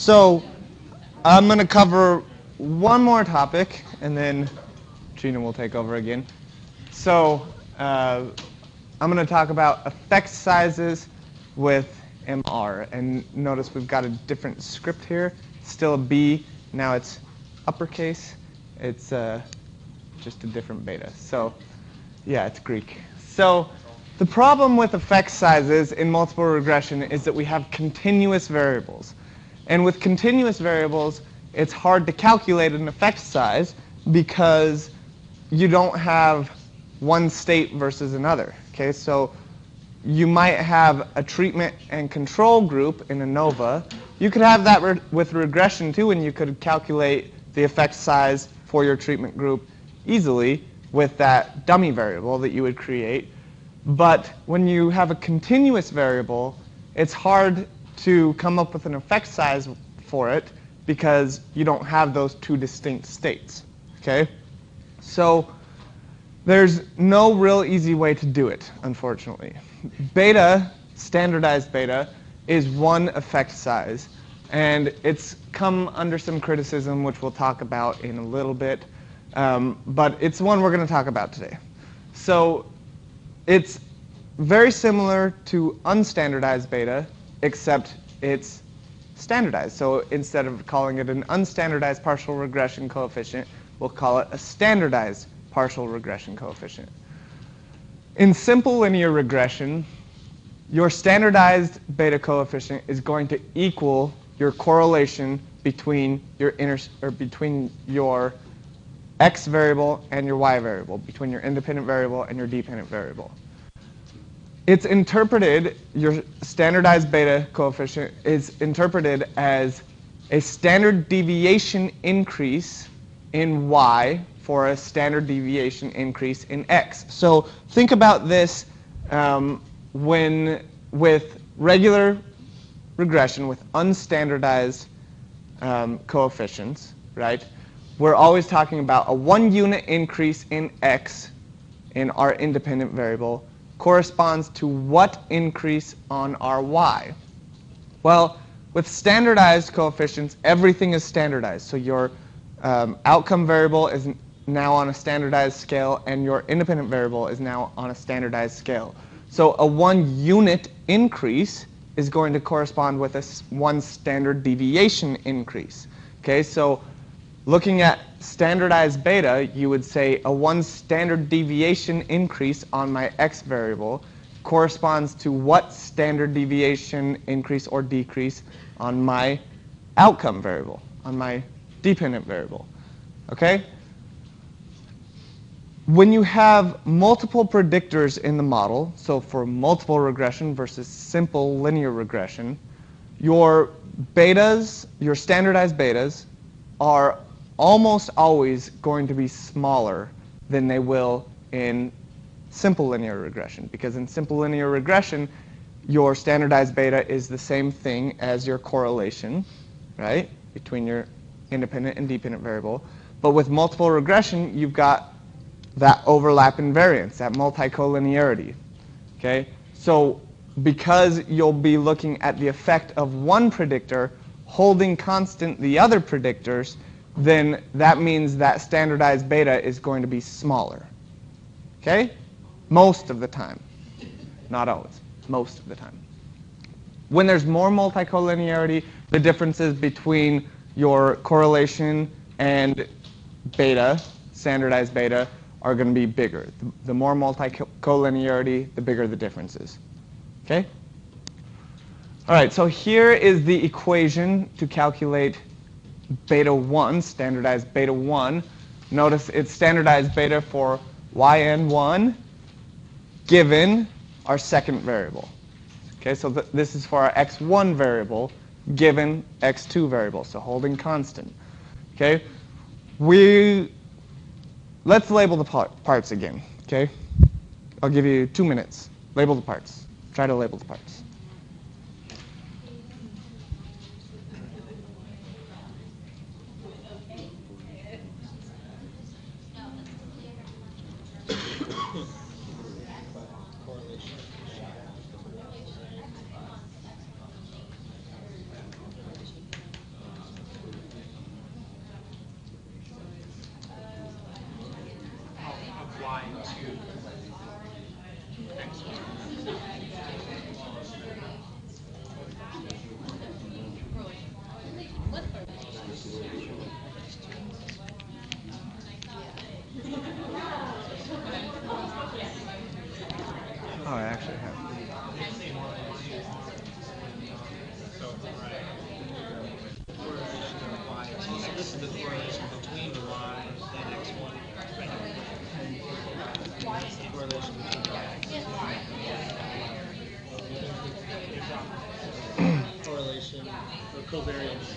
So I'm going to cover one more topic, and then Gina will take over again. So I'm going to talk about effect sizes with MR. And notice we've got a different script here. Still a B. Now it's uppercase. It's just a different beta. So yeah, it's Greek. So the problem with effect sizes in multiple regression is that we have continuous variables. And with continuous variables, it's hard to calculate an effect size because you don't have one state versus another. Okay, so you might have a treatment and control group in ANOVA. You could have that with regression too, and you could calculate the effect size for your treatment group easily with that dummy variable that you would create. But when you have a continuous variable, it's hard to come up with an effect size for it because you don't have those two distinct states. Okay? So there's no real easy way to do it, unfortunately. Beta, standardized beta, is one effect size. And it's come under some criticism, which we'll talk about in a little bit. But it's one we're going to talk about today. So it's very similar to unstandardized beta, except it's standardized. So instead of calling it an unstandardized partial regression coefficient, we'll call it a standardized partial regression coefficient. In simple linear regression, your standardized beta coefficient is going to equal your correlation between your x variable and your y variable, between your independent variable and your dependent variable. It's interpreted, your standardized beta coefficient is interpreted as a standard deviation increase in y for a standard deviation increase in x. So think about this when with regular regression with unstandardized coefficients, right? We're always talking about a 1 unit increase in x in our independent variable corresponds to what increase on our y? Well, with standardized coefficients, everything is standardized. So your outcome variable is now on a standardized scale, and your independent variable is now on a standardized scale. So a 1 unit increase is going to correspond with a 1 standard deviation increase. Okay, so looking at standardized beta, you would say a 1 standard deviation increase on my x variable corresponds to what standard deviation increase or decrease on my outcome variable, on my dependent variable. Okay? When you have multiple predictors in the model, so for multiple regression versus simple linear regression, your betas, your standardized betas, are almost always going to be smaller than they will in simple linear regression. Because in simple linear regression, your standardized beta is the same thing as your correlation, right, between your independent and dependent variable. But with multiple regression, you've got that overlap in variance, that multicollinearity. Okay? So because you'll be looking at the effect of one predictor holding constant the other predictors, then that means that standardized beta is going to be smaller. Okay? Most of the time. Not always. Most of the time. When there's more multicollinearity, the differences between your correlation and beta, standardized beta, are going to be bigger. The more multicollinearity, the bigger the differences. Okay? All right, so here is the equation to calculate beta 1, standardized beta 1. Notice it's standardized beta for yn1 given our second variable. Okay, so this is for our x1 variable given x2 variable, so holding constant. Okay, let's label the parts again. Okay, I'll give you 2 minutes. Label the parts. Try to label the parts. the correlation between y and x1. That's the correlation between correlation or covariance.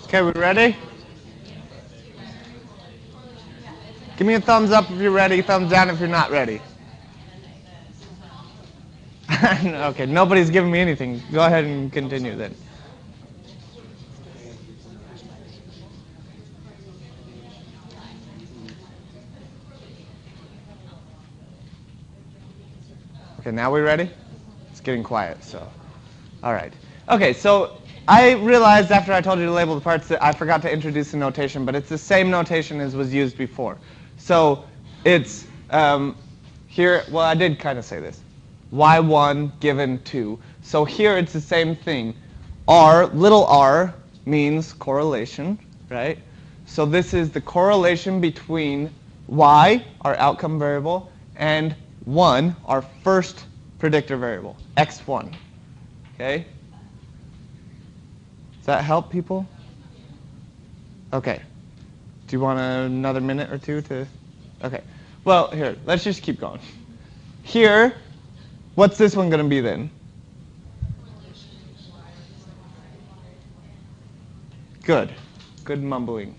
Okay, we ready? Give me a thumbs up if you're ready, thumbs down if you're not ready. Okay, nobody's giving me anything. Go ahead and continue then. Okay, now we ready? It's getting quiet, so. All right. Okay, so I realized after I told you to label the parts that I forgot to introduce the notation, but it's the same notation as was used before. So it's here, well, I did kind of say this. Y1 given 2. So here it's the same thing. R, little r, means correlation, right? So this is the correlation between y, our outcome variable, and 1, our first predictor variable, x1. Okay? Does that help people? Okay. Do you want another minute or two to? Okay. Well, here, let's just keep going. Here, what's this one going to be then? Good. Good mumbling.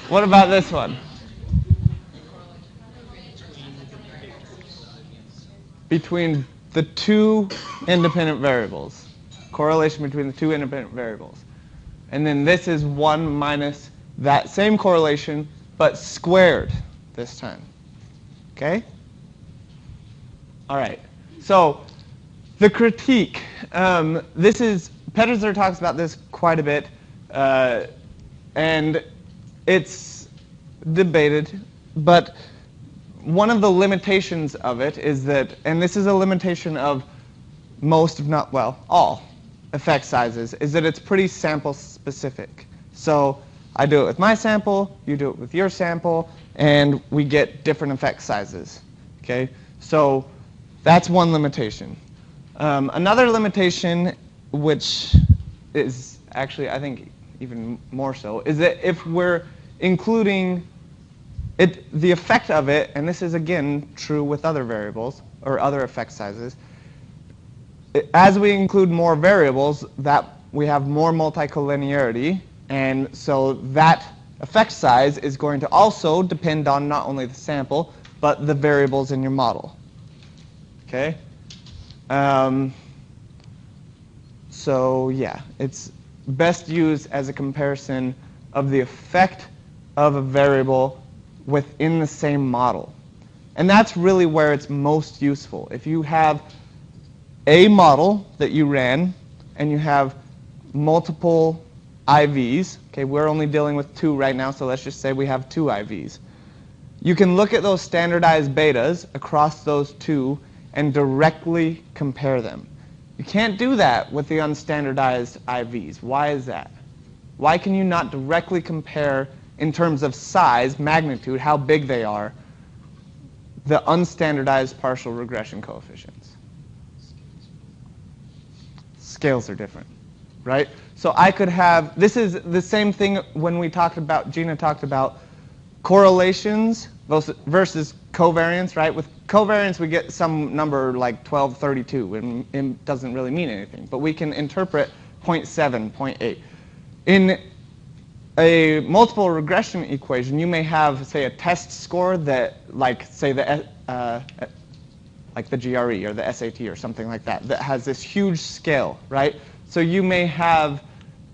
What about this one? Between the two independent variables. Correlation between the two independent variables. And then this is 1 minus that same correlation, but squared this time. Okay? All right. So the critique. This is, Pederser talks about this quite a bit, and it's debated, but one of the limitations of it is that, and this is a limitation of most, if not, well, all effect sizes, is that it's pretty sample specific. So I do it with my sample, you do it with your sample, and we get different effect sizes. Okay? So that's one limitation. Another limitation, which is actually, I think, even more so, is that if we're including the effect of it, and this is again true with other variables or other effect sizes, as we include more variables, that we have more multicollinearity, and so that effect size is going to also depend on not only the sample, but the variables in your model. Okay? So yeah, it's best used as a comparison of the effect of a variable within the same model. And that's really where it's most useful. If you have a model that you ran and you have multiple IVs, okay, we're only dealing with 2 right now, so let's just say we have 2 IVs. You can look at those standardized betas across those 2 and directly compare them. You can't do that with the unstandardized IVs. Why is that? Why can you not directly compare in terms of size, magnitude, how big they are, the unstandardized partial regression coefficients? Scales are different, right? So I could have, this is the same thing when we talked about, Gina talked about correlations versus covariance, right? With covariance, we get some number like 1232, and it doesn't really mean anything. But we can interpret 0.7, 0.8. In a multiple regression equation, you may have, say, a test score that, like, say, like the GRE or the SAT or something like that, that has this huge scale, right? So you may have,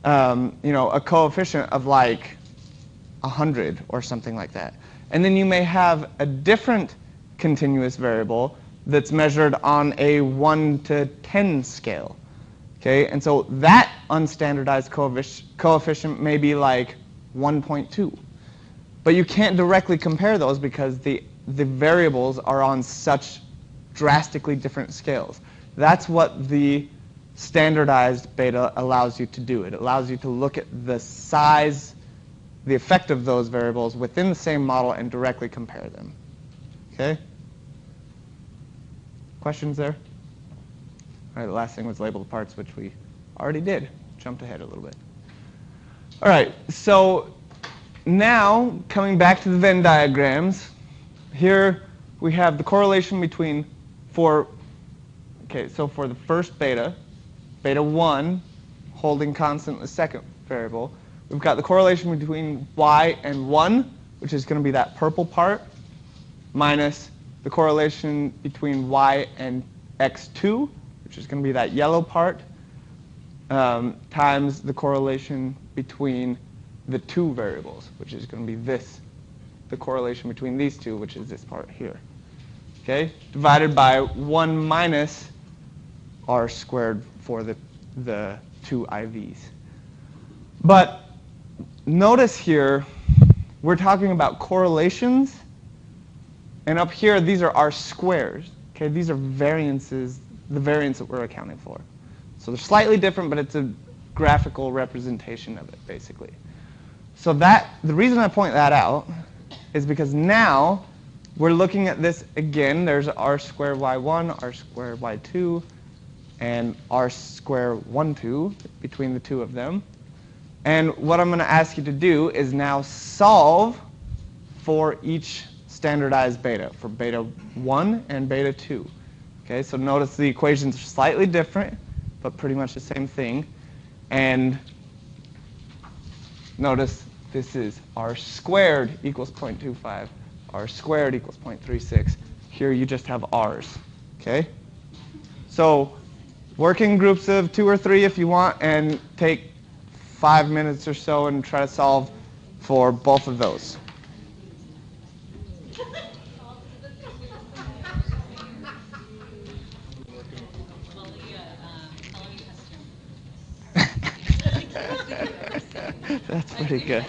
a coefficient of like 100 or something like that. And then you may have a different continuous variable that's measured on a 1 to 10 scale. Okay, and so that unstandardized coefficient may be like 1.2. But you can't directly compare those because the variables are on such drastically different scales. That's what the standardized beta allows you to do. It allows you to look at the size, the effect of those variables within the same model and directly compare them. Okay? Questions there? All right, the last thing was labeled parts, which we already did. Jumped ahead a little bit. All right, so now coming back to the Venn diagrams, here we have the correlation between for the first beta, beta 1 holding constant the second variable, we've got the correlation between y and 1, which is going to be that purple part, minus the correlation between y and x2, which is going to be that yellow part, times the correlation between the two variables, which is going to be this, the correlation between these two, which is this part here. Okay, divided by 1 minus r squared for the two IVs. But notice here, we're talking about correlations, and up here, these are r squares. Okay, these are variances, the variance that we're accounting for. So they're slightly different, but it's a graphical representation of it, basically. So the reason I point that out is because now we're looking at this again. There's r squared y1, r squared y2, and r squared 1, 2 between the two of them. And what I'm going to ask you to do is now solve for each standardized beta, for beta 1 and beta 2. Okay, so notice the equations are slightly different, but pretty much the same thing. And notice this is r squared equals 0.25, r squared equals 0.36. Here you just have r's. Okay? So work in groups of 2 or 3 if you want, and take 5 minutes or so and try to solve for both of those. That's pretty good.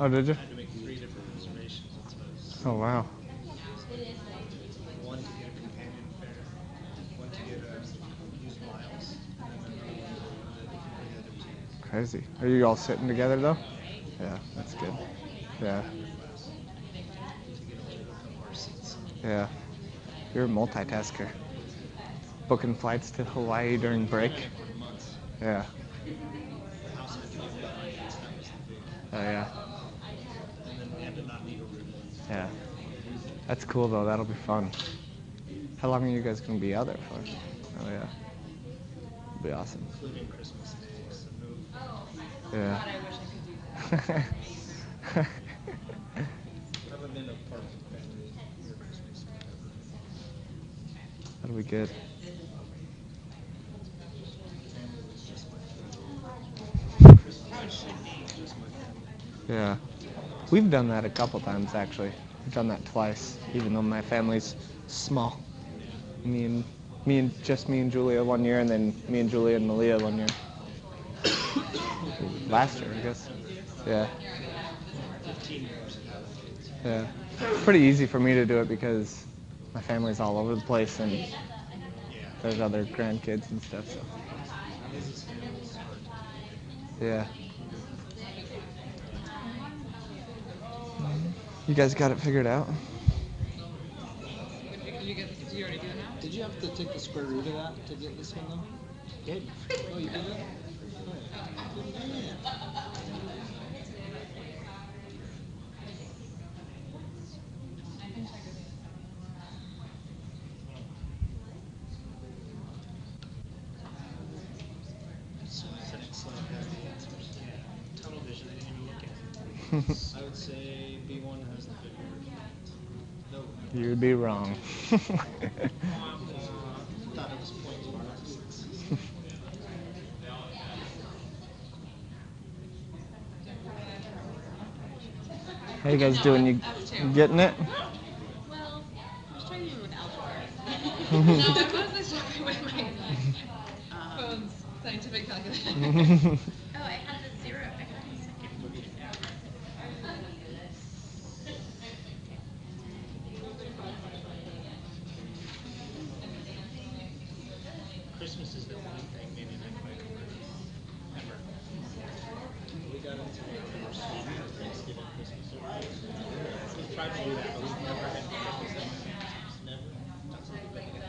Oh, did you? I had to make 3 different reservations. Oh, wow. One to get a companion fare, one to get used miles, and then the other two. Crazy. Are you all sitting together, though? Yeah, that's good. Yeah. To get a couple more seats. Yeah. You're a multitasker. Booking flights to Hawaii during break. For months. Yeah. The house had to be behind us. That was the big. Oh, yeah. And then we had to not need a room. Yeah. That's cool, though. That'll be fun. How long are you guys going to be out there for? Oh, yeah. It'll be awesome. Including Christmas Day. So no, Yeah. I haven't been a part of the family near Christmas Day ever. That'll be good. Family was just my family. Christmas should be just my family. Yeah. We've done that a couple times, actually. We've done that twice, even though my family's small. Me and Julia one year, and then me and Julia and Malia one year. Last year, I guess. Yeah. 15 years ago. Yeah. It's pretty easy for me to do it because my family's all over the place, and there's other grandkids and stuff. So. Yeah. You guys got it figured out? Did you have to take the square root of that to get this one though? Good. Oh, you did it? Tunnel vision, I didn't even look at it. I would say B1 has the bigger effect. No. You'd be wrong. Thought it was 0.1. How you guys doing? You getting it? Well, I was trying to do it with algebra. No, I mostly struggling with my phone's scientific calculation. Oh, I had the zero. I got a second. Christmas is the only thing maybe meant by conversion ever. We got into Thanksgiving, Christmas. We've tried to do that, but we've never had Christmas that never done something like that.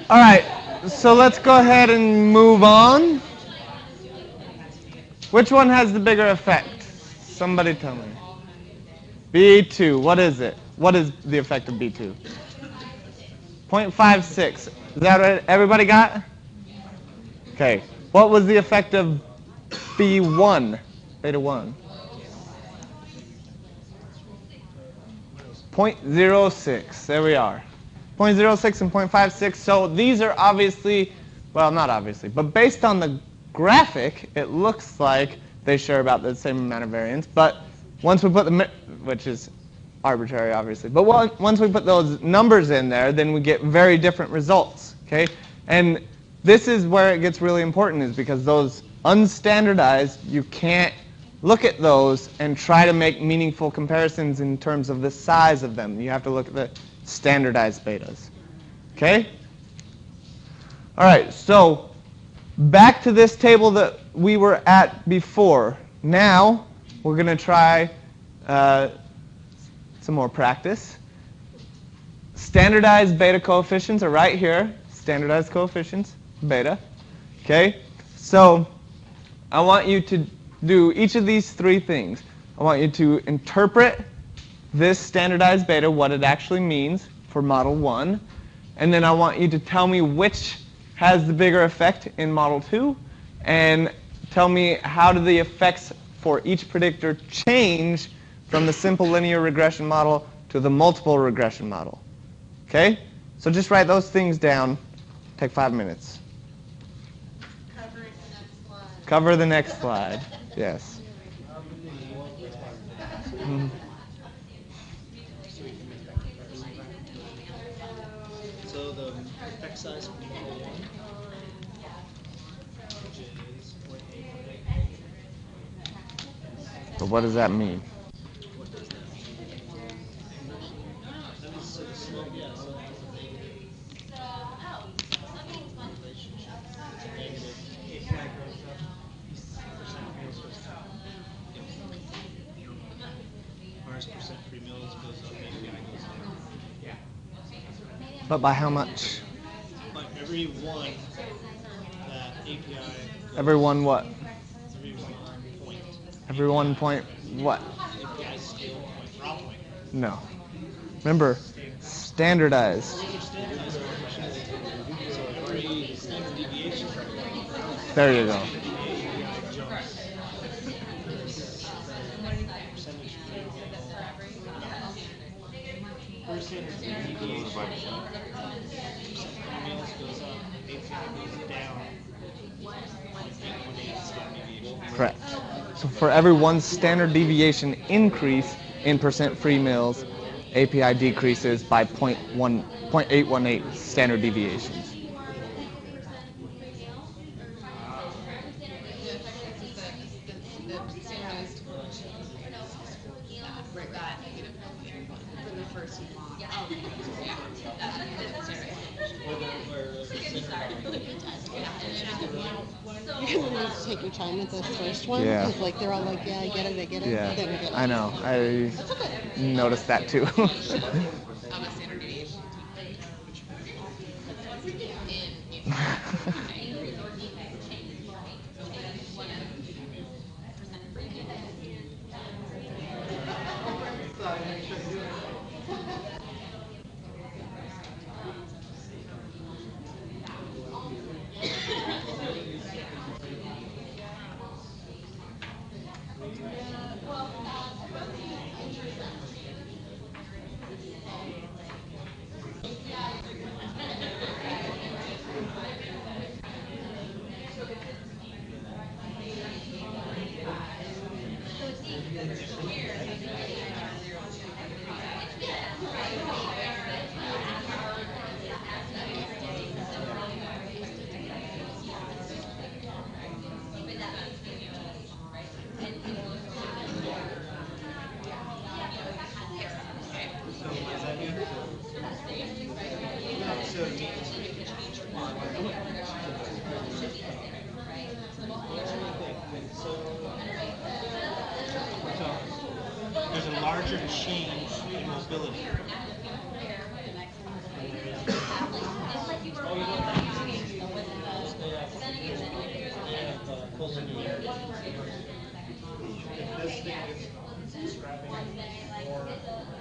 All right, so let's go ahead and move on. Which one has the bigger effect? Somebody tell me. B2, what is it? What is the effect of B2? 0.56. Is that what everybody got? Okay. What was the effect of B1? Beta 1. 0.06. There we are. 0.06 and 0.56. So these are obviously, well, not obviously, but based on the graphic, it looks like they share about the same amount of variance. But once we put the, which is arbitrary, obviously, but once we put those numbers in there, then we get very different results. Okay, and this is where it gets really important, is because those unstandardized, you can't look at those and try to make meaningful comparisons in terms of the size of them. You have to look at the standardized betas. Okay? All right, so back to this table that we were at before. Now we're going to try some more practice. Standardized beta coefficients are right here. Standardized coefficients, beta. Okay? So I want you to do each of these three things. I want you to interpret this standardized beta, what it actually means for model 1. And then I want you to tell me which has the bigger effect in model 2. And tell me how do the effects for each predictor change from the simple linear regression model to the multiple regression model. Okay? So just write those things down. Take 5 minutes. Covering the next slide. Cover the next slide. Yes. So the effect size for model 1, which is 0.8. So what does that mean? What does that mean? That means so the slope, yeah, so relationship is negative. API goes up, percent mils goes down. Ours percent free mils goes up, API goes down. Yeah. But by how much? But every one that API goes, Every one what? every 1 point. Every 1 point what? API scale point, drop point. No. Remember, standardized. So every standard deviation, There you go. API jumps. Percentage free will. standard deviation. Meals goes up, API goes down. 0.818 standard deviation. Correct. So for every 1 standard deviation increase in percent free meals, API decreases by 0.818 standard deviations. You need to take your time with those first ones. Yeah. Because like they're all like, yeah, I get it, I get it. Yeah, Then we get it. I know. I noticed that too. There's a larger change in mobility. This thing is describing more variance.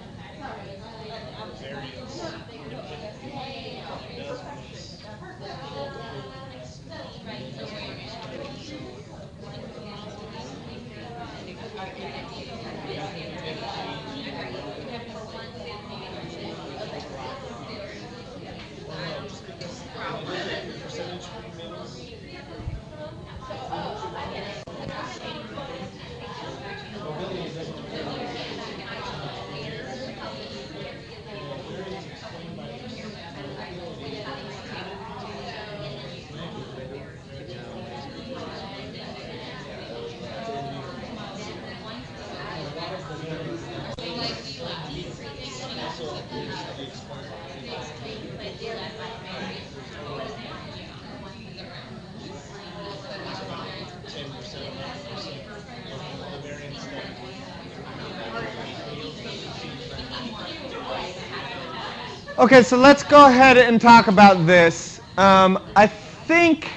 Okay, so let's go ahead and talk about this. I think,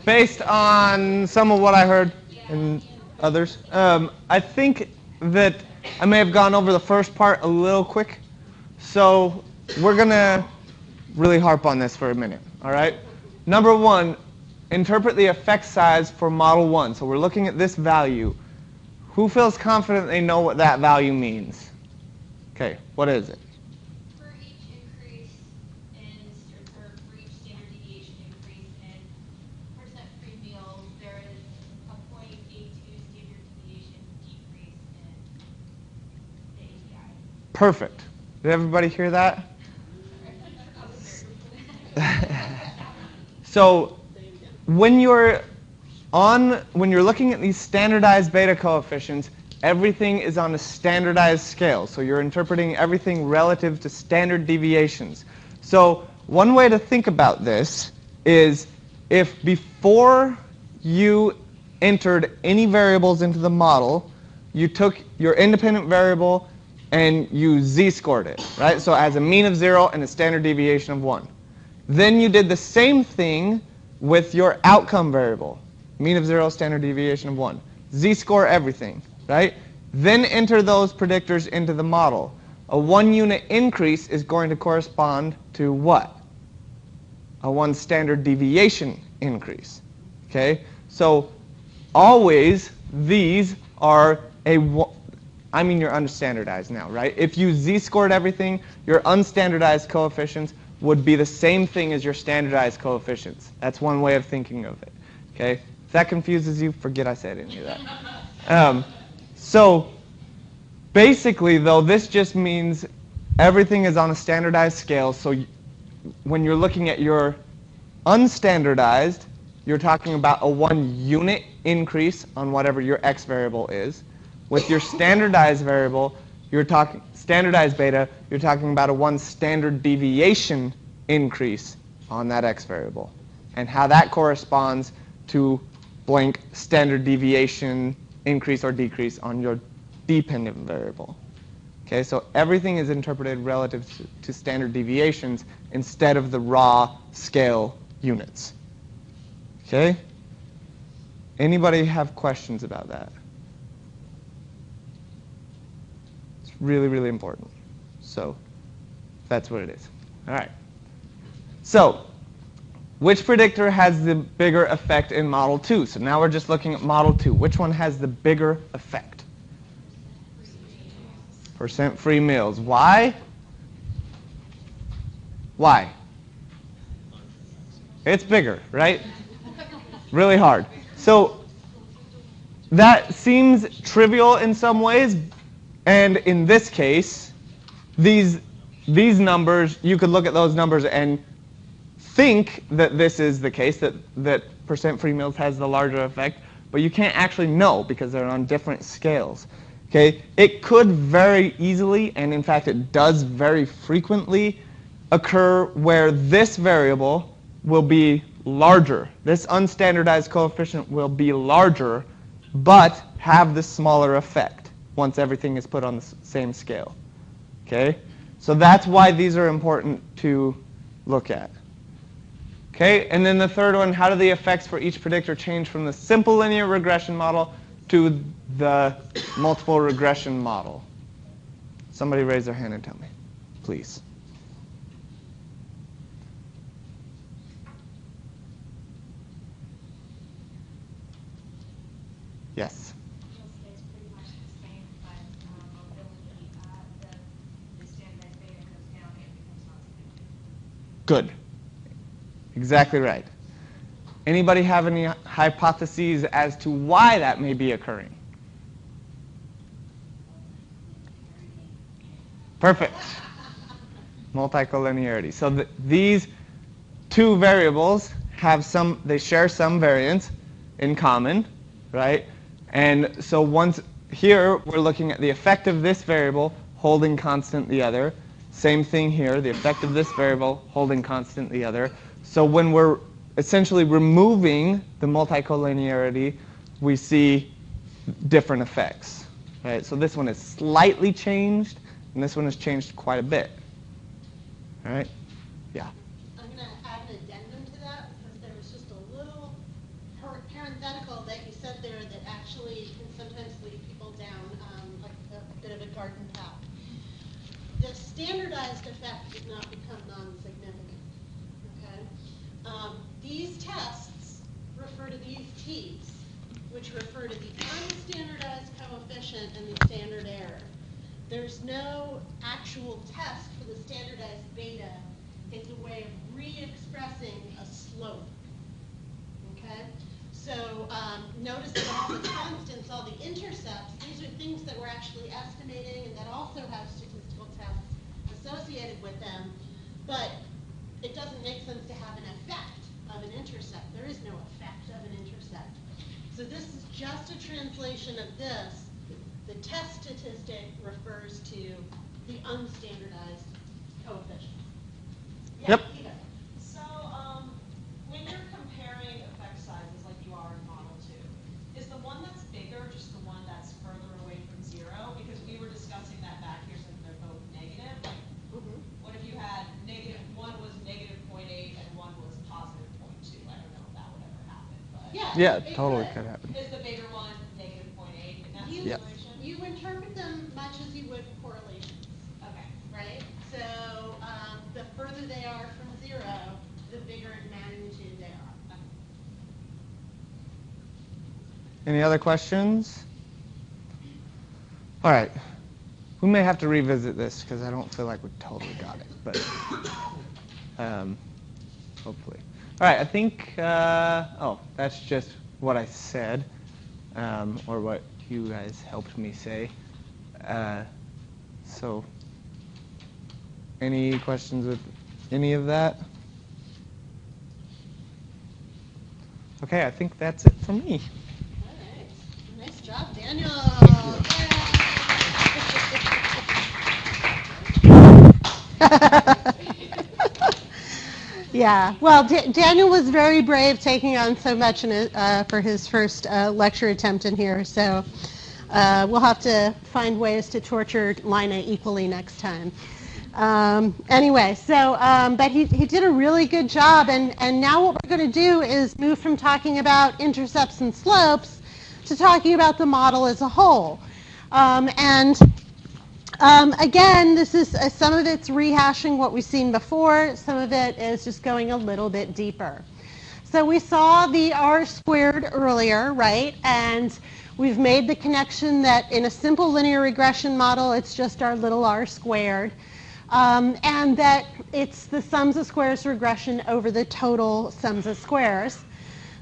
based on some of what I heard and others, I think that I may have gone over the first part a little quick. So we're going to really harp on this for a minute, all right? Number one, interpret the effect size for model 1. So we're looking at this value. Who feels confident they know what that value means? Okay, what is it? For each increase or for each standard deviation increase in percent free meals, there is a 0.82 standard deviation decrease in the API. Perfect. Did everybody hear that? So when you're looking at these standardized beta coefficients, everything is on a standardized scale. So you're interpreting everything relative to standard deviations. So one way to think about this is if before you entered any variables into the model, you took your independent variable and you z-scored it, right? So as a mean of 0 and a standard deviation of 1. Then you did the same thing with your outcome variable, mean of 0, standard deviation of 1. Z-score everything, right? Then enter those predictors into the model. A 1-unit increase is going to correspond to what? A 1 standard deviation increase, okay? So always these are I mean your unstandardized now, right? If you z-scored everything, your unstandardized coefficients would be the same thing as your standardized coefficients. That's one way of thinking of it. Okay? If that confuses you, forget I said any of that. So basically, though, this just means everything is on a standardized scale. So when you're looking at your unstandardized, you're talking about a 1 unit increase on whatever your x variable is. With your standardized variable, you're talking standardized beta, you're talking about a 1 standard deviation increase on that x variable. And how that corresponds to blank standard deviation increase or decrease on your dependent variable. Okay, so everything is interpreted relative to standard deviations instead of the raw scale units. Okay? Anybody have questions about that? It's really, really important. So that's what it is. All right. So which predictor has the bigger effect in Model 2? So now we're just looking at Model 2. Which one has the bigger effect? Percent free meals. Why? Why? It's bigger, right? Really hard. So that seems trivial in some ways, and in this case, these numbers, you could look at those numbers and think that this is the case, that percent free meals has the larger effect, but you can't actually know because they're on different scales. Okay? It could very easily, and in fact it does very frequently, occur where this variable will be larger. This unstandardized coefficient will be larger, but have the smaller effect once everything is put on the same scale. Okay? So that's why these are important to look at. Okay? And then the third one, how do the effects for each predictor change from the simple linear regression model to the multiple regression model? Somebody raise their hand and tell me, please. Yes. Stays pretty much the same, but mobility, the standardized beta goes down and becomes non-standard. Good. Exactly right. Anybody have any hypotheses as to why that may be occurring? Perfect. Multicollinearity. So these two variables have they share some variance in common, right? And so once here we're looking at the effect of this variable holding constant the other. Same thing here, the effect of this variable holding constant the other. So when we're essentially removing the multicollinearity, we see different effects. Right? So this one is slightly changed, and this one has changed quite a bit. All right? Yeah. I'm going to add an addendum to that because there was just a little parenthetical that you said there that actually can sometimes lead people down like a bit of a garden path. The standardized effect does not become non-significant. Okay? These tests refer to these t's, which refer to the unstandardized coefficient and the standard error. There's no actual test for the standardized beta. It's a way of re-expressing a slope. Okay? So notice that all the constants, all the intercepts, these are things that we're actually estimating and that also have statistical tests associated with them. But it doesn't make sense to have an effect of an intercept. There is no effect of an intercept. So this is just a translation of this. The test statistic refers to the unstandardized coefficient. Yep. Eva. So when you're comparing effect sizes like you are in Model 2, is the one that's bigger just the one that's further away from 0? Because we were discussing that back here since they're both negative. Like, what if you had one was negative 0.8 and one was positive 0.2? I don't know if that would ever happen. But Yeah, totally could happen. is the bigger one negative 0.8 in that Yep. situation? You interpret them much as you would correlations, Okay. right? So the further they are from 0, the bigger in magnitude they are. Any other questions? All right. We may have to revisit this because I don't feel like we totally got it, but hopefully. All right, I think, oh, that's just what I said, or what you guys helped me say. So, any questions with any of that? Okay, I think that's it for me. All right. Nice job, Daniel. Yeah, well, Daniel was very brave taking on so much for his first lecture attempt in here, so we'll have to find ways to torture Lina equally next time. Anyway, so, but he did a really good job, and now what we're going to do is move from talking about intercepts and slopes to talking about the model as a whole. Again, this is some of it's rehashing what we've seen before. Some of it is just going a little bit deeper. So we saw the R squared earlier, right? And we've made the connection that in a simple linear regression model, it's just our little R squared. And that it's the sums of squares regression over the total sums of squares.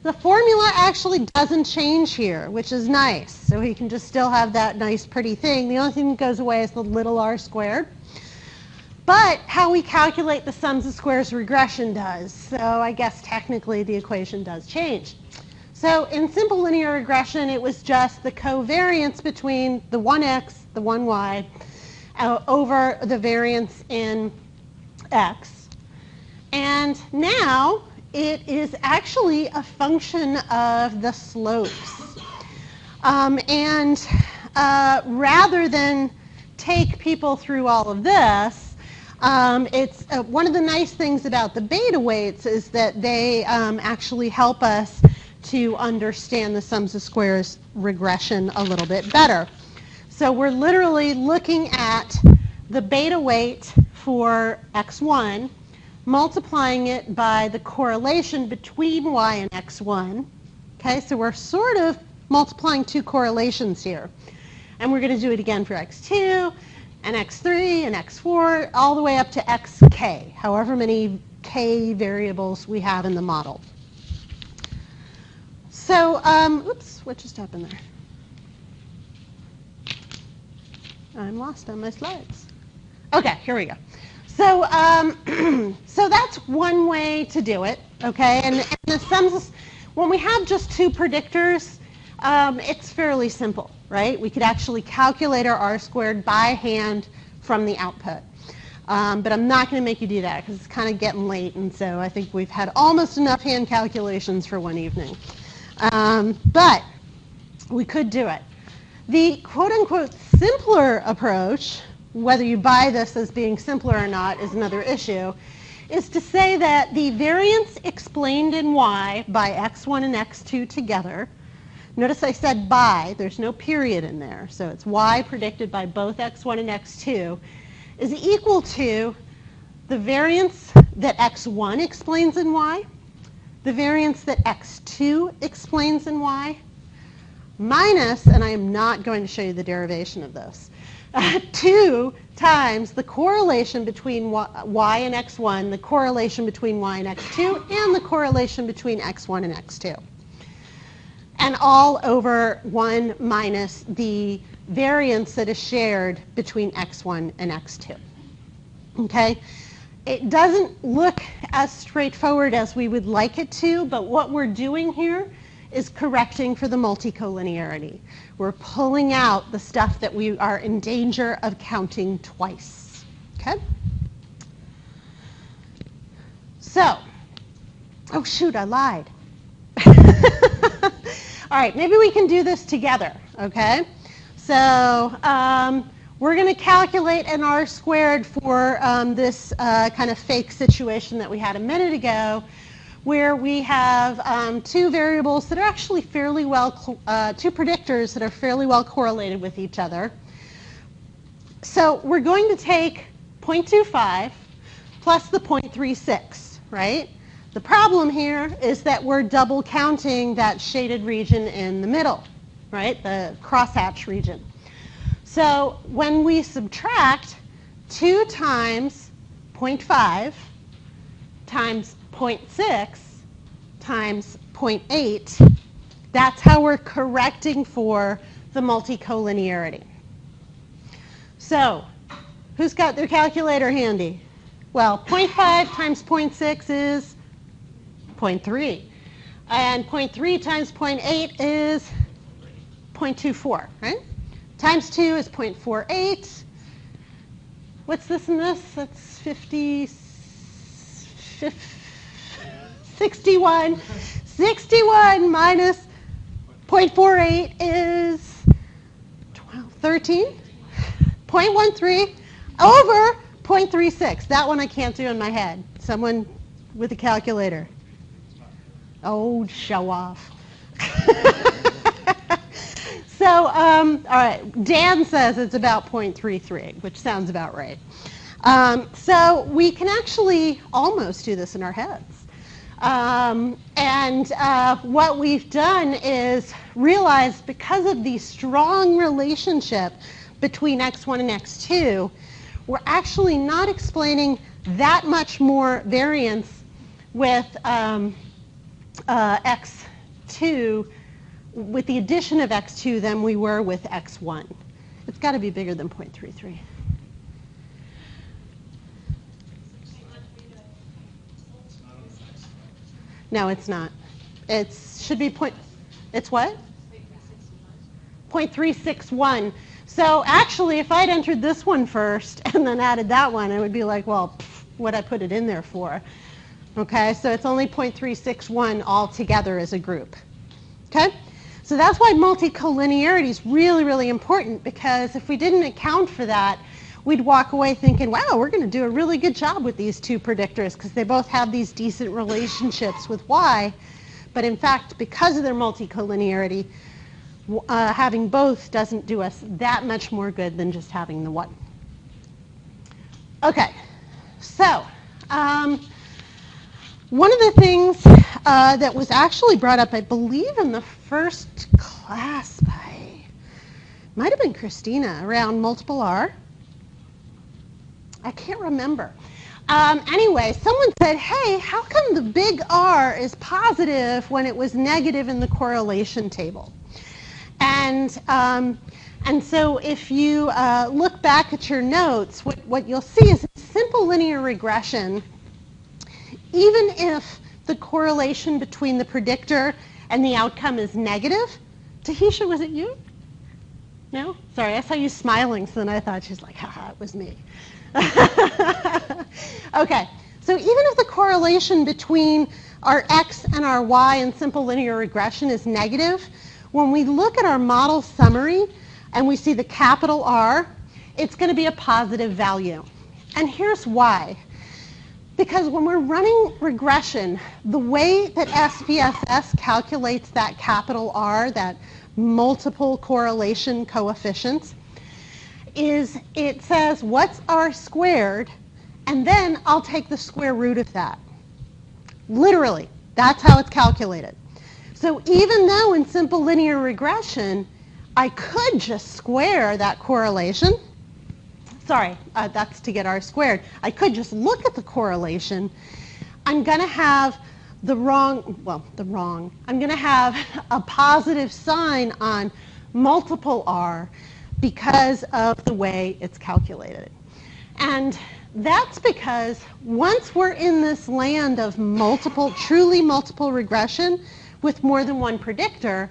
The formula actually doesn't change here, which is nice. So we can just still have that nice pretty thing. The only thing that goes away is the little r squared. But how we calculate the sums of squares regression does. So I guess technically the equation does change. So in simple linear regression, it was just the covariance between the 1x, the 1y, over the variance in x. And now it is actually a function of the slopes. Rather than take people through all of this, it's one of the nice things about the beta weights is that they actually help us to understand the sums of squares regression a little bit better. So we're literally looking at the beta weight for x1, multiplying it by the correlation between y and x1. Okay, so we're sort of multiplying two correlations here. And we're going to do it again for x2 and x3 and x4, all the way up to xk, however many k variables we have in the model. So, oops, what just happened there? I'm lost on my slides. Okay, here we go. So, so that's one way to do it, okay? And the sums, when we have just two predictors, it's fairly simple, right? We could actually calculate our r squared by hand from the output. But I'm not going to make you do that because it's kind of getting late, and so I think we've had almost enough hand calculations for one evening. But we could do it. The quote-unquote simpler approach, whether you buy this as being simpler or not is another issue, is to say that the variance explained in y by x1 and x2 together, notice I said by, there's no period in there, so it's y predicted by both x1 and x2, is equal to the variance that x1 explains in y, the variance that x2 explains in y, minus, and I am not going to show you the derivation of this, 2 times the correlation between y and x1, the correlation between y and x2, and the correlation between x1 and x2. And all over 1 minus the variance that is shared between x1 and x2. Okay? It doesn't look as straightforward as we would like it to, but what we're doing here is correcting for the multicollinearity. We're pulling out the stuff that we are in danger of counting twice. Okay? So, oh shoot, I lied. All right, maybe we can do this together, okay? So we're going to calculate an r squared for this kind of fake situation that we had a minute ago, where we have two variables that are actually fairly well, two predictors that are fairly well correlated with each other. So we're going to take 0.25 plus the 0.36, right? The problem here is that we're double counting that shaded region in the middle, right? The crosshatch region. So when we subtract 2 times 0.5 times 0.6 times 0.8, that's how we're correcting for the multicollinearity. So who's got their calculator handy? Well, 0.5 times 0.6 is 0.3. And 0.3 times 0.8 is 0.24, right? Times 2 is 0.48. What's this and this? That's 61. 61 minus 0.48 is 13. 0.13 over 0.36. That one I can't do in my head. Someone with a calculator. Oh, show off. So, all right, Dan says it's about 0.33, which sounds about right. So we can actually almost do this in our heads. What we've done is realize because of the strong relationship between x1 and x2, we're actually not explaining that much more variance with x2, with the addition of x2 than we were with x1. It's got to be bigger than 0.33. No, it's not. It should be it's what? 0.361. So actually, if I'd entered this one first and then added that one, it would be like, well, what'd I put it in there for? Okay, so it's only 0.361 altogether as a group. Okay? So that's why multicollinearity is really, really important, because if we didn't account for that, we'd walk away thinking, wow, we're going to do a really good job with these two predictors because they both have these decent relationships with y. But in fact, because of their multicollinearity, having both doesn't do us that much more good than just having the one. Okay, so one of the things that was actually brought up, I believe, in the first class might have been Christina, around multiple R. I can't remember. Anyway, someone said, hey, how come the big R is positive when it was negative in the correlation table? And so if you look back at your notes, what you'll see is a simple linear regression. Even if the correlation between the predictor and the outcome is negative. Tahisha, was it you? No? Sorry, I saw you smiling, so then I thought she's like, haha, it was me. Okay, so even if the correlation between our x and our y in simple linear regression is negative, when we look at our model summary and we see the capital R, it's going to be a positive value. And here's why. Because when we're running regression, the way that SPSS calculates that capital R, that multiple correlation coefficients, is it says, what's R squared? And then I'll take the square root of that. Literally, that's how it's calculated. So even though in simple linear regression, I could just square that correlation. Sorry, that's to get R squared. I could just look at the correlation. I'm going to have I'm going to have a positive sign on multiple R because of the way it's calculated. And that's because once we're in this land of truly multiple regression with more than one predictor,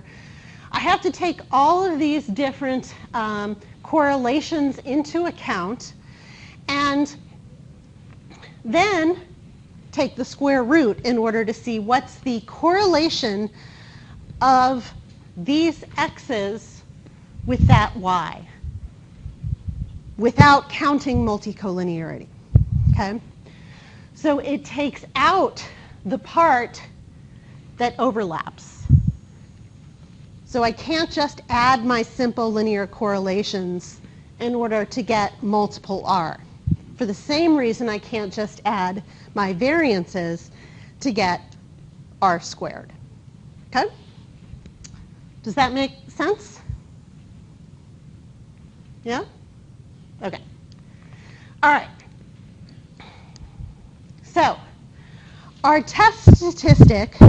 I have to take all of these different correlations into account and then take the square root in order to see what's the correlation of these x's with that y without counting multicollinearity. Okay? So it takes out the part that overlaps. So I can't just add my simple linear correlations in order to get multiple R. For the same reason, I can't just add my variances to get R squared. Okay? Does that make sense? Yeah? Okay. All right. So our test statistic,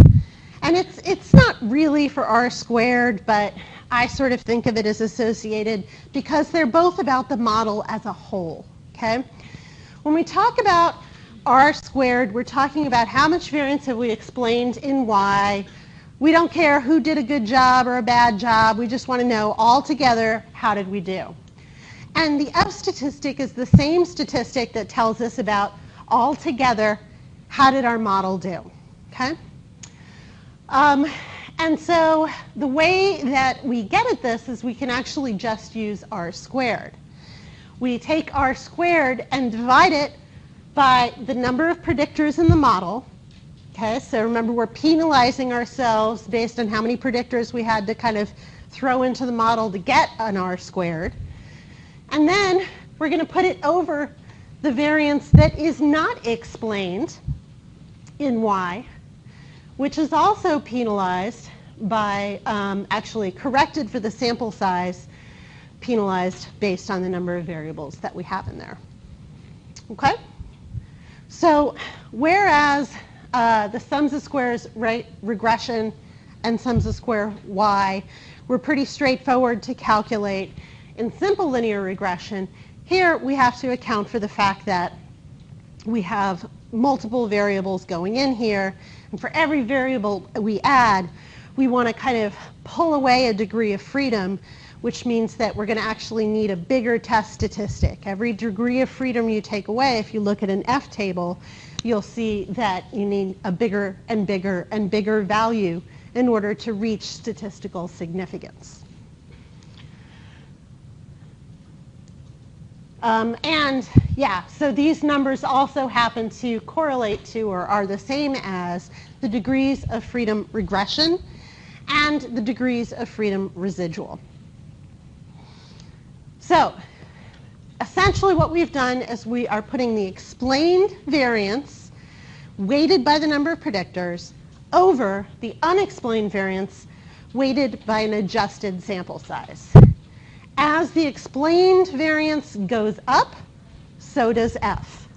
and it's not really for R squared, but I sort of think of it as associated because they're both about the model as a whole, okay? When we talk about R squared, we're talking about how much variance have we explained in Y. We don't care who did a good job or a bad job. We just want to know all together, how did we do? And the F statistic is the same statistic that tells us about all together, how did our model do? Okay? And so the way that we get at this is we can actually just use R squared. We take R squared and divide it by the number of predictors in the model. Okay, so remember we're penalizing ourselves based on how many predictors we had to kind of throw into the model to get an R squared. And then we're going to put it over the variance that is not explained in Y, which is also penalized by, actually corrected for the sample size, penalized based on the number of variables that we have in there. Okay? So whereas the sums of squares regression and sums of square Y were pretty straightforward to calculate in simple linear regression, here we have to account for the fact that we have multiple variables going in here, and for every variable we add, we want to kind of pull away a degree of freedom, which means that we're going to actually need a bigger test statistic. Every degree of freedom you take away, if you look at an F table, you'll see that you need a bigger and bigger and bigger value in order to reach statistical significance. And yeah, so these numbers also happen to correlate to or are the same as the degrees of freedom regression and the degrees of freedom residual. So essentially what we've done is we are putting the explained variance weighted by the number of predictors over the unexplained variance weighted by an adjusted sample size. As the explained variance goes up, so does F.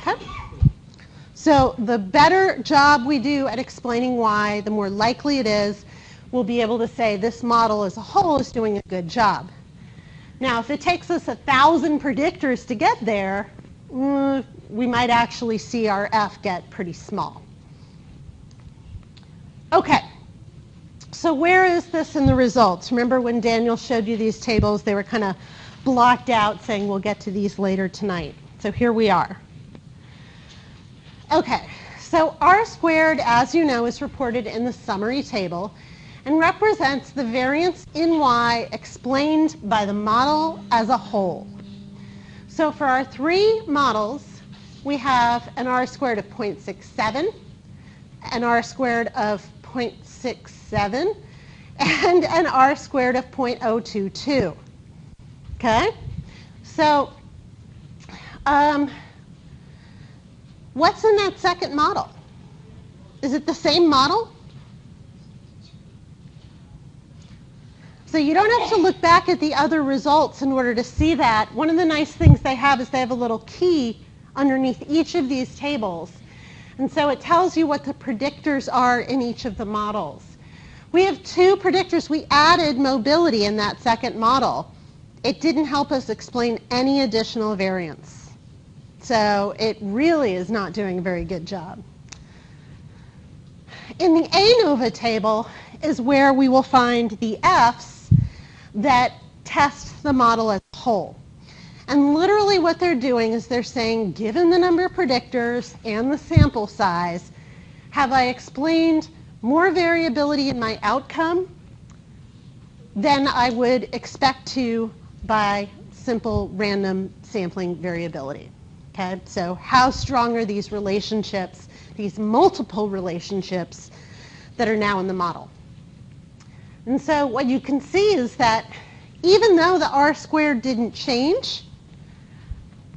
Okay? So the better job we do at explaining Y, the more likely it is we'll be able to say this model as a whole is doing a good job. Now, if it takes us 1,000 predictors to get there, we might actually see our F get pretty small. Okay. So where is this in the results? Remember when Daniel showed you these tables, they were kind of blocked out saying we'll get to these later tonight. So here we are. Okay, so R squared, as you know, is reported in the summary table and represents the variance in Y explained by the model as a whole. So for our three models, we have an R squared of 0.67, an R squared of 0.67, and an R squared of 0.022. Okay? So what's in that second model? Is it the same model? So you don't have to look back at the other results in order to see that. One of the nice things they have is they have a little key underneath each of these tables. And so it tells you what the predictors are in each of the models. We have two predictors. We added mobility in that second model. It didn't help us explain any additional variance. So it really is not doing a very good job. In the ANOVA table is where we will find the Fs that test the model as a whole. And literally what they're doing is they're saying, given the number of predictors and the sample size, have I explained more variability in my outcome than I would expect to by simple random sampling variability? Okay, so how strong are these relationships, these multiple relationships that are now in the model? And so what you can see is that even though the R squared didn't change,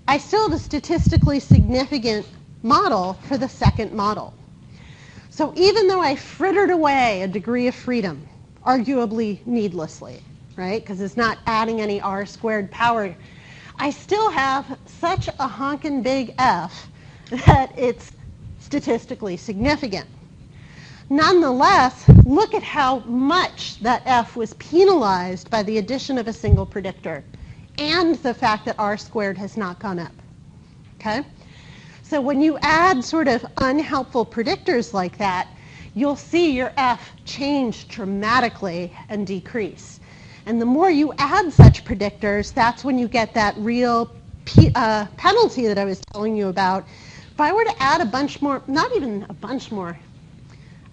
I still have a statistically significant model for the second model. So even though I frittered away a degree of freedom, arguably needlessly, right? Because it's not adding any r squared power. I still have such a honkin' big F that it's statistically significant. Nonetheless, look at how much that F was penalized by the addition of a single predictor and the fact that r squared has not gone up. Okay? So when you add sort of unhelpful predictors like that, you'll see your F change dramatically and decrease. And the more you add such predictors, that's when you get that real penalty that I was telling you about. If I were to add a bunch more, not even a bunch more,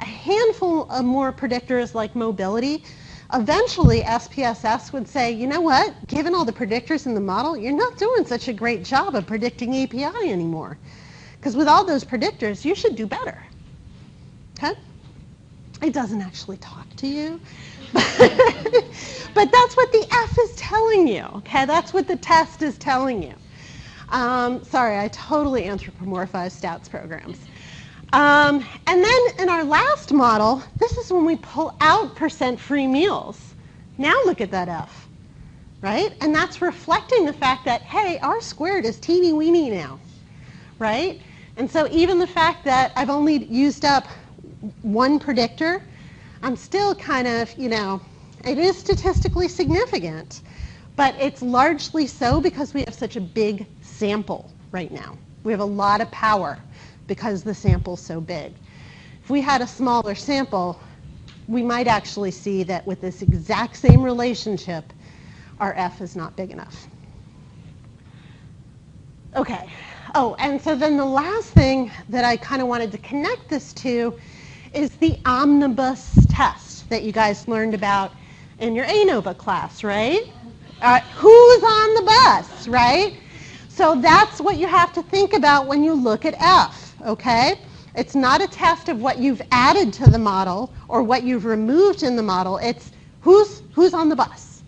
a handful of more predictors like mobility, eventually SPSS would say, you know what, given all the predictors in the model, you're not doing such a great job of predicting API anymore. Because with all those predictors, you should do better. Okay? It doesn't actually talk to you. But that's what the F is telling you. Okay? That's what the test is telling you. Sorry, I totally anthropomorphized stats programs. And then in our last model, this is when we pull out % free meals. Now look at that F, right? And that's reflecting the fact that, hey, r squared is teeny weeny now, right? And so even the fact that I've only used up one predictor, I'm still kind of, you know, it is statistically significant, but it's largely so because we have such a big sample right now. We have a lot of power because the sample's so big. If we had a smaller sample, we might actually see that with this exact same relationship, our F is not big enough. Okay. Oh, and so then the last thing that I kind of wanted to connect this to is the omnibus test that you guys learned about in your ANOVA class, right? Who's on the bus, right? So that's what you have to think about when you look at F, okay? It's not a test of what you've added to the model or what you've removed in the model. It's who's on the bus.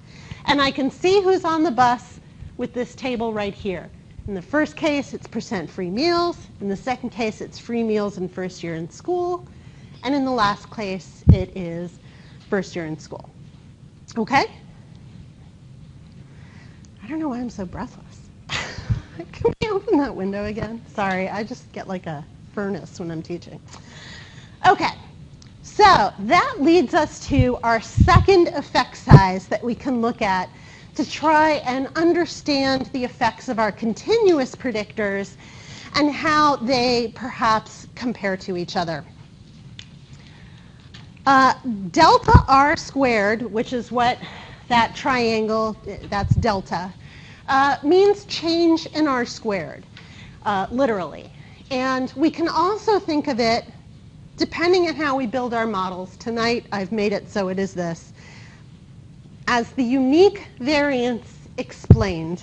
And I can see who's on the bus with this table right here. In the first case, it's % free meals. In the second case, it's free meals in first year in school. And in the last case, it is first year in school. Okay? I don't know why I'm so breathless. Can we open that window again? Sorry, I just get like a furnace when I'm teaching. Okay, so that leads us to our second effect size that we can look at to try and understand the effects of our continuous predictors and how they perhaps compare to each other. Delta r squared, which is what that triangle, that's delta, means change in r squared, literally. And we can also think of it, depending on how we build our models. Tonight I've made it so it is this, as the unique variance explained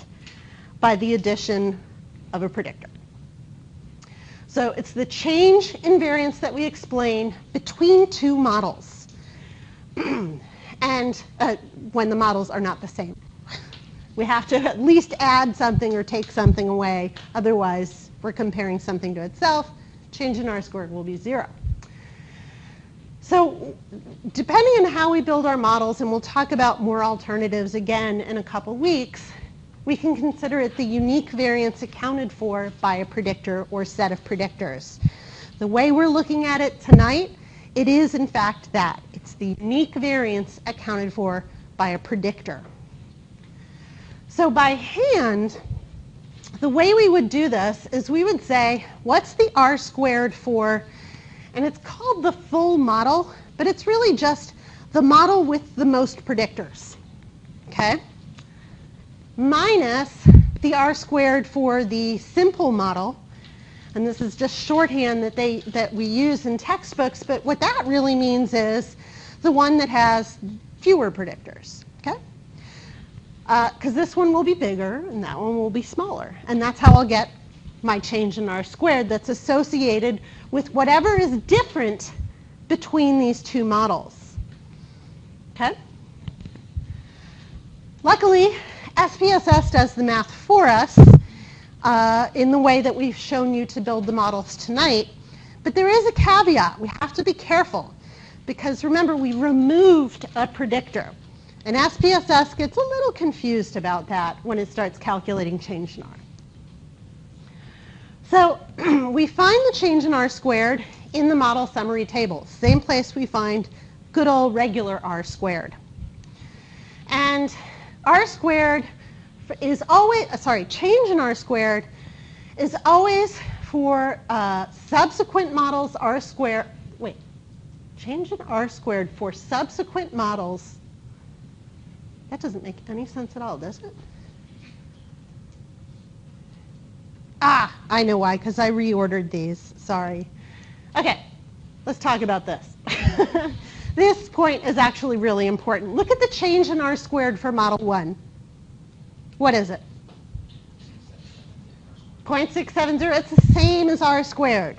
by the addition of a predictor. So it's the change in variance that we explain between two models, and when the models are not the same. We have to at least add something or take something away, otherwise we're comparing something to itself. Change in r squared will be 0. So depending on how we build our models, and we'll talk about more alternatives again in a couple weeks, we can consider it the unique variance accounted for by a predictor or set of predictors. The way we're looking at it tonight, it is in fact that. It's the unique variance accounted for by a predictor. So by hand, the way we would do this is we would say, what's the r squared for, and it's called the full model, but it's really just the model with the most predictors, okay? Minus the r squared for the simple model, and this is just shorthand that we use in textbooks, but what that really means is the one that has fewer predictors, okay? Because this one will be bigger and that one will be smaller, and that's how I'll get my change in r squared that's associated with whatever is different between these two models, okay? Luckily, SPSS does the math for us in the way that we've shown you to build the models tonight, but there is a caveat. We have to be careful because remember, we removed a predictor. And SPSS gets a little confused about that when it starts calculating change in R. So we find the change in R squared in the model summary table, same place we find good old regular R squared. And R squared is always, change in R squared is always for subsequent models R squared, change in R squared for subsequent models. That doesn't make any sense at all, does it? Ah, I know why, because I reordered these. Sorry. Okay, let's talk about this. This point is actually really important. Look at the change in R squared for model 1. What is it? 0.670. It's the same as R squared.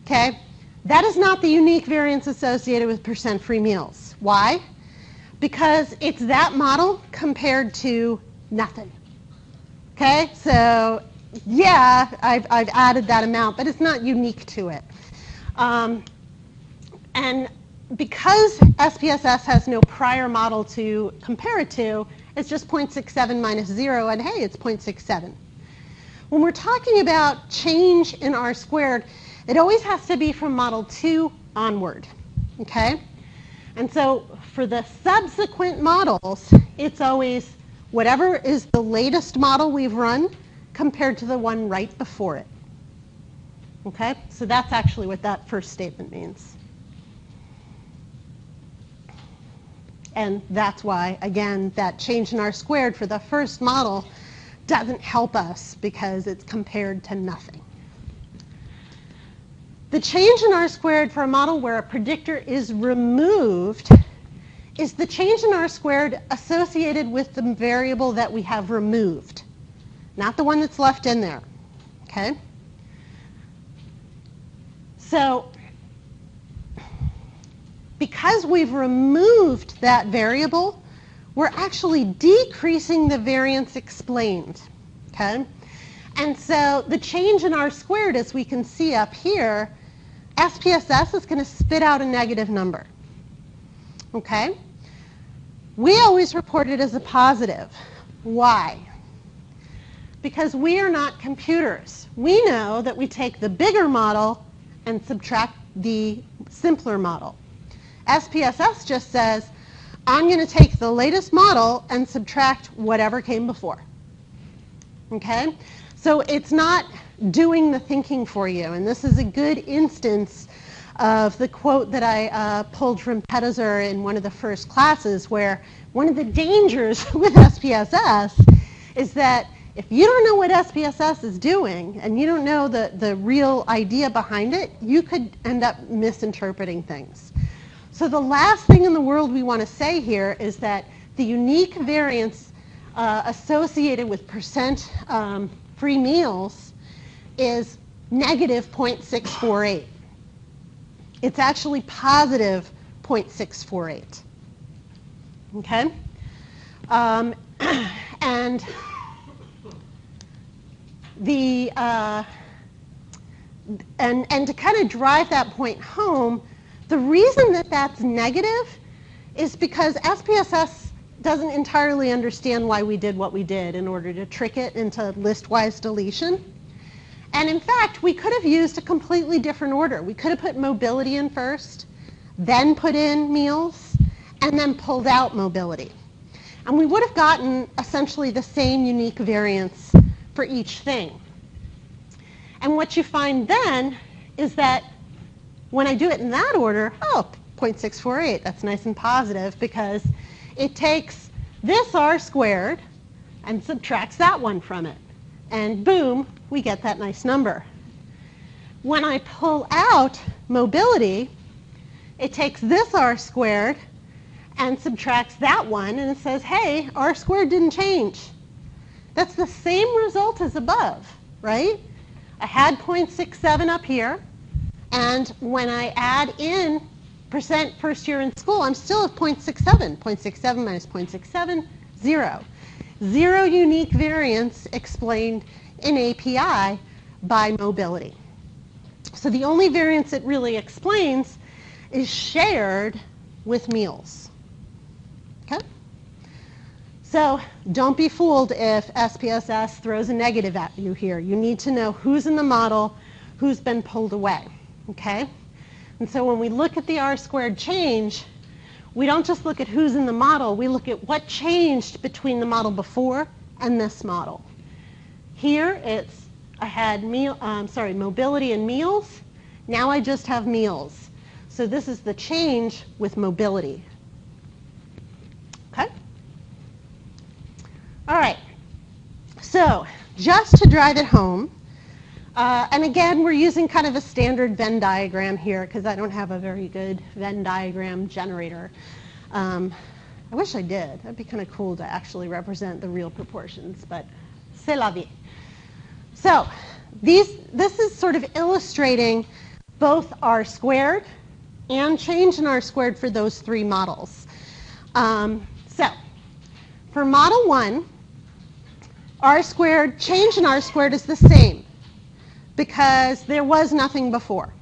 Okay? That is not the unique variance associated with percent free meals. Why? Because it's that model compared to nothing. Okay? So, yeah, I've added that amount, but it's not unique to it. And because SPSS has no prior model to compare it to, it's just 0.67 minus 0, and hey, it's 0.67. When we're talking about change in R squared, it always has to be from model 2 onward, okay? And so for the subsequent models, it's always whatever is the latest model we've run compared to the one right before it, okay? So that's actually what that first statement means. And that's why, again, that change in R squared for the first model doesn't help us because it's compared to nothing. The change in R squared for a model where a predictor is removed is the change in R squared associated with the variable that we have removed, not the one that's left in there, okay? So because we've removed that variable, we're actually decreasing the variance explained, okay? And so the change in R squared, as we can see up here, SPSS is going to spit out a negative number, okay? We always report it as a positive. Why? Because we are not computers. We know that we take the bigger model and subtract the simpler model. SPSS just says, I'm going to take the latest model and subtract whatever came before. Okay? So it's not doing the thinking for you. And this is a good instance of the quote that I pulled from Pettiser in one of the first classes, where one of the dangers with SPSS is that if you don't know what SPSS is doing and you don't know the real idea behind it, you could end up misinterpreting things. So the last thing in the world we want to say here is that the unique variance associated with percent free meals is negative 0.648. It's actually positive 0.648. Okay? And to kind of drive that point home, the reason that that's negative is because SPSS doesn't entirely understand why we did what we did in order to trick it into list-wise deletion. And in fact, we could have used a completely different order. We could have put mobility in first, then put in meals, and then pulled out mobility. And we would have gotten essentially the same unique variance for each thing. And what you find then is that when I do it in that order, 0.648, that's nice and positive because it takes this R squared and subtracts that one from it. And boom, we get that nice number. When I pull out mobility, it takes this R squared and subtracts that one, and it says, hey, R squared didn't change. That's the same result as above, right? I had 0.67 up here, and when I add in percent first year in school, I'm still at 0.67. 0.67 minus 0.67, 0. 0 unique variance explained in API by mobility. So the only variance it really explains is shared with meals. Okay? So don't be fooled if SPSS throws a negative at you here. You need to know who's in the model, who's been pulled away, okay? And so when we look at the R-squared change, we don't just look at who's in the model, we look at what changed between the model before and this model. Here I had mobility and meals. Now I just have meals. So this is the change with mobility. Okay? All right. So just to drive it home, and again, we're using kind of a standard Venn diagram here because I don't have a very good Venn diagram generator. I wish I did. That'd be kind of cool to actually represent the real proportions, but c'est la vie. So this is sort of illustrating both R squared and change in R squared for those three models. So for model 1, R squared, change in R squared is the same because there was nothing before.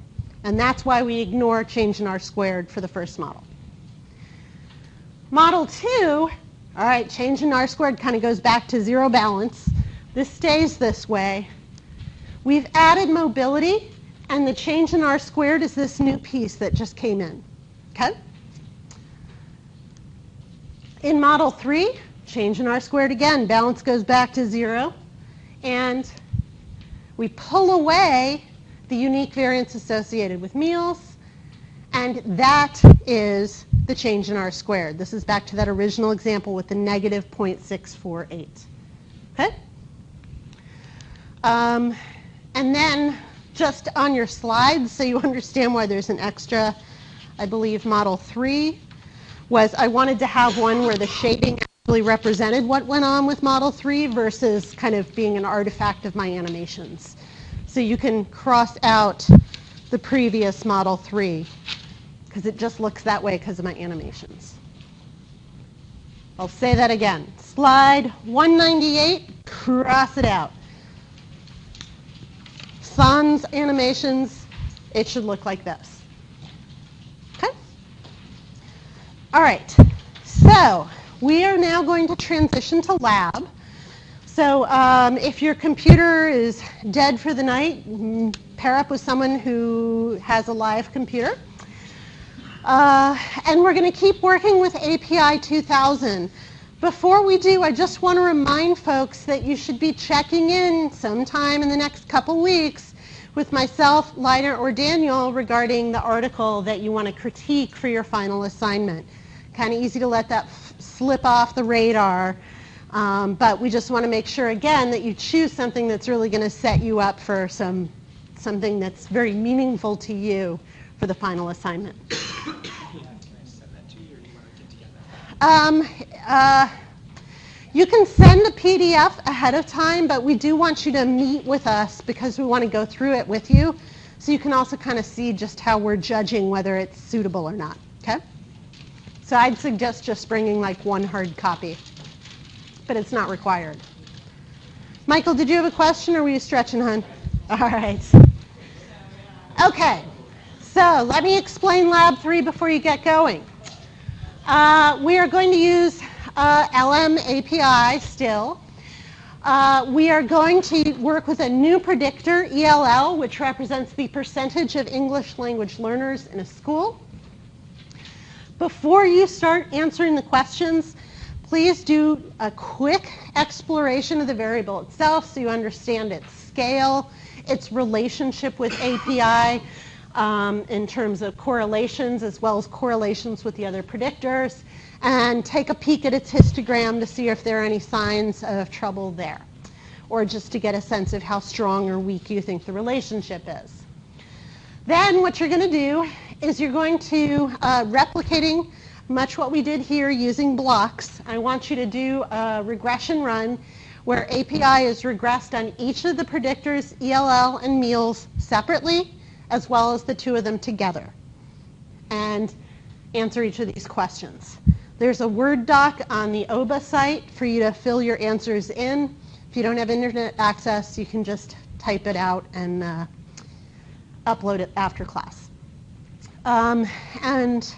And that's why we ignore change in R squared for the first model. Model 2, all right, change in R squared kind of goes back to zero balance. This stays this way. We've added mobility, and the change in R squared is this new piece that just came in. Okay? In model 3, change in R squared again. Balance goes back to 0. And we pull away the unique variance associated with meals. And that is the change in R squared. This is back to that original example with the negative 0.648. Okay? And then just on your slides, so you understand why there's an extra, I believe model 3 was I wanted to have one where the shading actually represented what went on with model 3 versus kind of being an artifact of my animations. So you can cross out the previous model 3 because it just looks that way because of my animations. I'll say that again. Slide 198, cross it out. Sans animations, it should look like this. Okay? All right, so we are now going to transition to lab. So if your computer is dead for the night, pair up with someone who has a live computer. And we're going to keep working with API 2000. Before we do, I just want to remind folks that you should be checking in sometime in the next couple weeks with myself, Lina, or Daniel regarding the article that you want to critique for your final assignment. Kind of easy to let that slip off the radar, but we just want to make sure, again, that you choose something that's really going to set you up for something that's very meaningful to you for the final assignment. Can I send that to you, or do you want to get together? You can send the PDF ahead of time, but we do want you to meet with us because we want to go through it with you, so you can also kind of see just how we're judging whether it's suitable or not, okay? So I'd suggest just bringing like one hard copy, but it's not required. Michael, did you have a question, or were you stretching, hon? All right. Okay, so let me explain Lab 3 before you get going. We are going to use LM API still. We are going to work with a new predictor, ELL, which represents the percentage of English language learners in a school. Before you start answering the questions, please do a quick exploration of the variable itself so you understand its scale, its relationship with API in terms of correlations as well as correlations with the other predictors, and take a peek at its histogram to see if there are any signs of trouble there, or just to get a sense of how strong or weak you think the relationship is. Then what you're going to do is you're going to, replicating much what we did here using blocks, I want you to do a regression run where API is regressed on each of the predictors, ELL and meals, separately, as well as the two of them together, and answer each of these questions. There's a Word doc on the OBA site for you to fill your answers in. If you don't have internet access, you can just type it out and upload it after class. And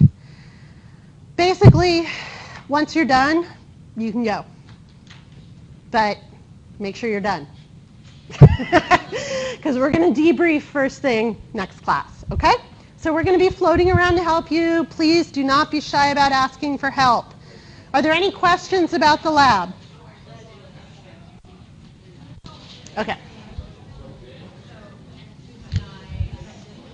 basically, once you're done, you can go. but make sure you're done. Because we're going to debrief first thing next class, okay? So we're going to be floating around to help you. Please do not be shy about asking for help. Are there any questions about the lab? Okay.